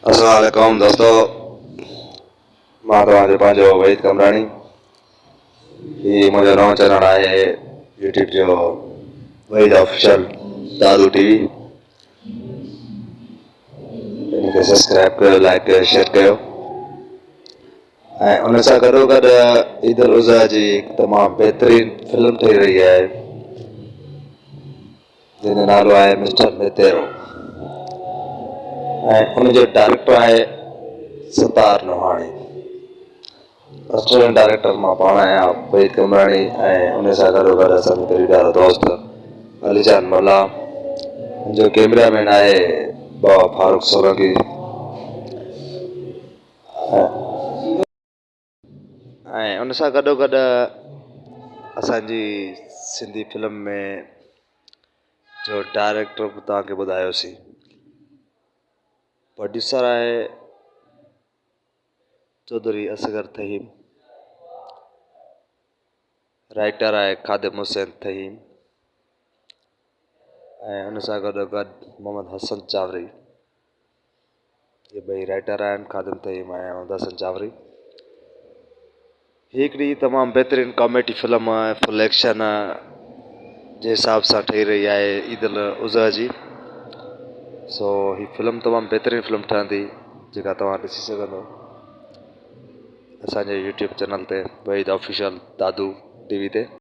अस्सलामुअलैकुम दोस्तों, मां तव्हांजो पंहिंजो वहीद कमराणी। ही मुंहिंजो नओं चैनल आहे यूट्यूब जो वहीद ऑफिशियल दादू टीवी। इनखे सब्सक्राइब कयो, लाइक कयो, शेयर कयो। ऐं उन सां गॾोगॾु ईद उल अज़हा जी तमामु बहितरीन फिल्म ठही रही आहे जंहिंजो नालो आहे मिस्टर मेतेरो ऐं उनजो डायरेक्टर आहे सतार नोहाणी। ऑस्ट्रेलियन डायरेक्टर मां पाण आहियां वहीद कमराणी ऐं उन सां गॾोगॾु असांजो करीदार दोस्त अलीजान मल्ला, जो कैमरामैन आहे बाबा फारूक सोलंकी। ऐं उन सां गॾोगॾु असांजी सिंधी फिल्म में जो डायरेक्टर बि तव्हांखे ॿुधायोसीं, प्रोड्यूसर आहे चौधरी असगर तहीम, राइटर आहे खादिम हुसैन तहीम ऐं उन सां गॾोगॾु मोहम्मद हसन चावरी। ये ॿई राइटर आहिनि, खादिम तहीम ऐं मोहम्मद हसन चावरी। हिकिड़ी तमामु बहितरीनु कॉमेडी फिल्म फुल एक्शन जे हिसाब सां ठही रही आहे ईद उल अज़हा जी। सो ही फिल्म तमामु बहितरीनु फिल्म ठहंदी जेका तव्हां ॾिसी सघंदो असांजे यूट्यूब चैनल ते वहीद ऑफिशियल दादू टीवी ते।